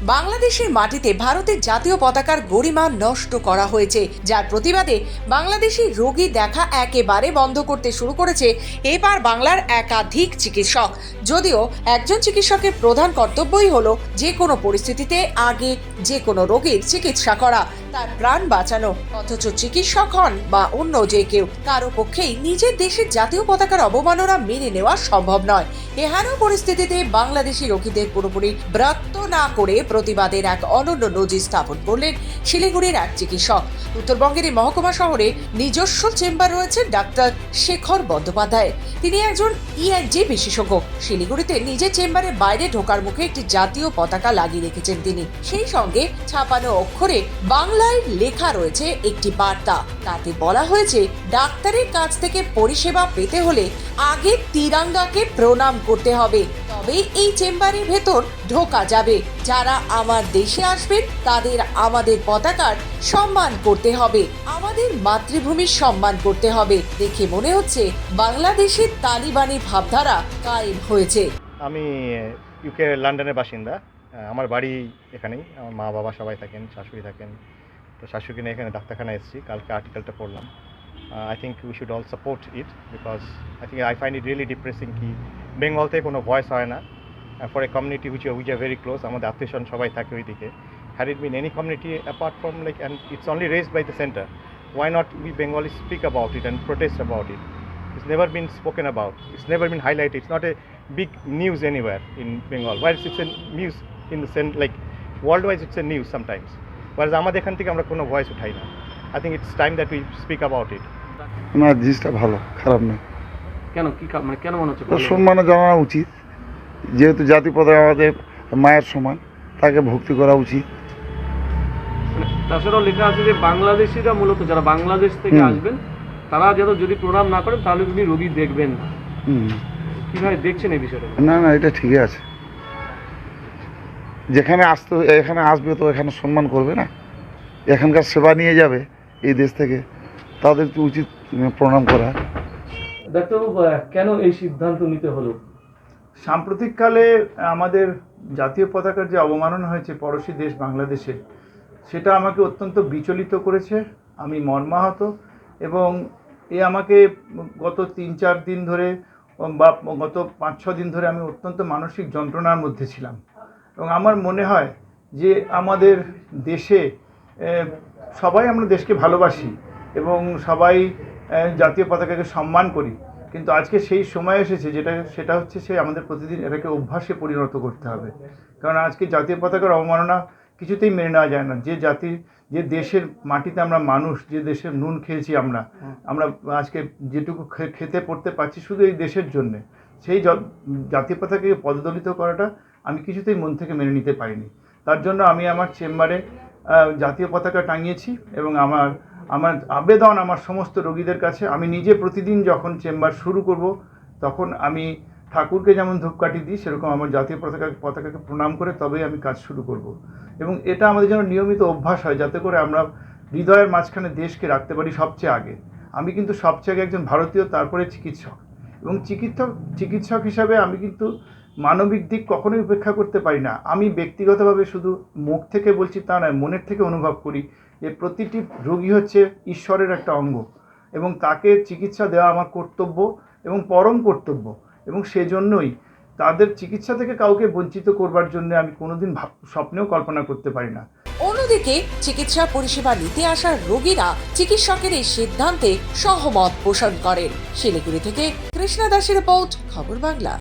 বাংলাদেশের মাটিতে ভারতের জাতীয় পতাকার গরিমা নষ্ট করা হয়েছে, যার প্রতিবাদে বাংলাদেশি রোগী দেখা একেবারে বন্ধ করতে শুরু করেছে এবার বাংলার একাধিক চিকিৎসক। যদিও একজন চিকিৎসকের প্রধান কর্তব্যই হলো যে কোনো পরিস্থিতিতে আগে যে কোনো রোগীর চিকিৎসা করা, তার প্রাণ বাঁচানো। অথচ চিকিৎসক হন বা অন্য যে কেউ, কারো পক্ষেই নিজের দেশের জাতীয় পতাকার অবমাননা মেনে নেওয়া সম্ভব নয়। এহেন পরিস্থিতিতে বাংলাদেশি রোগীদের পুরোপুরি ব্রত না করে প্রতিবাদের এক অনন্য নজির স্থাপন করলেন শিলিগুড়ির এক চিকিৎসক। উত্তরবঙ্গের এই মহকুমা শহরে নিজস্ব চেম্বার রয়েছে ডাক্তার শেখর বন্দ্যোপাধ্যায়। তিনি একজন ইএনটি বিশেষজ্ঞ। শিলিগুড়িতে নিজের চেম্বারের বাইরে ঢোকার মুখে একটি জাতীয় পতাকা লাগিয়ে রেখেছেন তিনি। সেই সঙ্গে ছাপানো অক্ষরে বাংলায় লেখা রয়েছে একটি বার্তা। তাতে বলা হয়েছে, ডাক্তারের কাছ থেকে পরিষেবা পেতে হলে আগে তিরঙ্গাকে প্রণাম করতে হবে, তবেই এই চেম্বারের ভেতর ঢোকা যাবে। যারা আমার দেশে আসবেন তাদের আমাদের পতাকার সম্মান করতে হবে, আমাদের মাতৃভূমির সম্মান করতে হবে। দেখে মনে হচ্ছে বাংলাদেশের তালিবানি ভাবধারা কায়েম হয়েছে। আমি ইউকে লন্ডনের বাসিন্দা। আমার বাড়ি এখানেই। আমার মা বাবা সবাই থাকেন, শাশুড়ি থাকেন। তো শাশুড়িকে নিয়ে এখানে ডাক্তারখানায় এসেছি। কালকে আর্টিকেলটা পড়লাম। I think we should all support it because I find it really depressing কি বেঙ্গলতে কোনো ভয়েস হয় না for a community which are very close. আমাদের আত্মীয়স্বজন সবাই থাকে ওইদিকে। Had it been any community apart from and it's only raised by the center, why not we Bengalis speak about it and protest about it? It's never been spoken about. It's never been highlighted. It's not a big news anywhere in Bengal. Whereas it's a news in the sense worldwide it's a news sometimes. Whereas আমাদের এখান থেকে আমরা কোনো voice উঠাই না। I think it's time that we speak about it. না, জিনিসটা ভালো, খারাপ নয়। কেন কি মানে কেন মনে হচ্ছে সম্মান জানানো উচিত, যেহেতু জাতি পতাকা আমাদের মায়ের সমান, তাকে ভক্তি করা উচিত। তাছাড়াও লেখা আছে যে বাংলাদেশিরা মূলত যারা বাংলাদেশ থেকে আসবেন তারা যদি প্রণাম না করেন তাহলে তিনি রোগী দেখবেন না। কিভাবে দেখছেন এই বিষয়টা? না না, এটা ঠিকই আছে। যেখানে এখানে আসবে তো এখানে সম্মান করবে না, এখানকার সেবা নিয়ে যাবে এই দেশ থেকে, তাদের তো উচিত প্রণাম করা। ডাক্তারবাবু, কেন এই সিদ্ধান্ত নিতে হলো? সাম্প্রতিককালে আমাদের জাতীয় পতাকার যে অবমাননা হয়েছে পড়োশী দেশ বাংলাদেশে, সেটা আমাকে অত্যন্ত বিচলিত করেছে। আমি মর্মাহত এবং আমাকে গত 3-4 দিন ধরে বা গত 5-6 দিন ধরে আমি অত্যন্ত মানসিক যন্ত্রণার মধ্যে ছিলাম। এবং আমার মনে হয় যে আমাদের দেশে সবাই আমরা দেশকে ভালোবাসি এবং সবাই জাতীয় পতাকাকে সম্মান করি, কিন্তু আজকে সেই সময় এসেছে সেটা হচ্ছে আমাদের প্রতিদিন এটাকে অভ্যাসে পরিণত করতে হবে। কারণ আজকে জাতীয় পতাকার অবমাননা কিছুতেই মেনে নেওয়া যায় না। যে দেশের মাটিতে আমরা মানুষ, যে দেশের নুন খেয়েছি আমরা আজকে যেটুকু খেতে পড়তে পারছি শুধু এই দেশের জন্যে, সেই জাতীয় পতাকাকে পদদলিত করাটা আমি কিছুতেই মন থেকে মেনে নিতে পারিনি। তার জন্য আমি আমার চেম্বারে জাতীয় পতাকা টাঙিয়েছি এবং আমার আবেদন আমার সমস্ত রোগীদের কাছে, আমি নিজে প্রতিদিন যখন চেম্বার শুরু করব তখন আমি ঠাকুরকে যেমন ধূপকাঠি দিই, সেরকম আমার জাতীয় পতাকাকে প্রণাম করে তবেই আমি কাজ শুরু করব। এবং এটা আমাদের যেন নিয়মিত অভ্যাস হয়, যাতে করে আমরা হৃদয়ের মাঝখানে দেশকে রাখতে পারি সবচেয়ে আগে। আমি কিন্তু সবচেয়ে আগে একজন ভারতীয়, তারপরে চিকিৎসক। এবং চিকিৎসক হিসাবে আমি কিন্তু মানবিক দিক কখনোই উপেক্ষা করতে পারি না। আমি ব্যক্তিগতভাবে শুধু মুখ থেকে বলছি তা নয়, মনের থেকে অনুভব করি যে প্রতিটি রোগী হচ্ছে ঈশ্বরের একটা অঙ্গ এবং তাকে চিকিৎসা দেওয়া আমার কর্তব্য এবং পরম কর্তব্য। এবং সেজন্যই তাদের চিকিৎসা থেকে কাউকে বঞ্চিত করবার জন্য আমি কোনোদিন স্বপ্নেও কল্পনা করতে পারি না। অন্যদিকে চিকিৎসা পরিষেবা নিতে আসা রোগীরা চিকিৎসকের এই সিদ্ধান্তে সহমত পোষণ করেন। শিলিগুড়ি থেকে কৃষ্ণা দাসের রিপোর্ট, খবর বাংলা।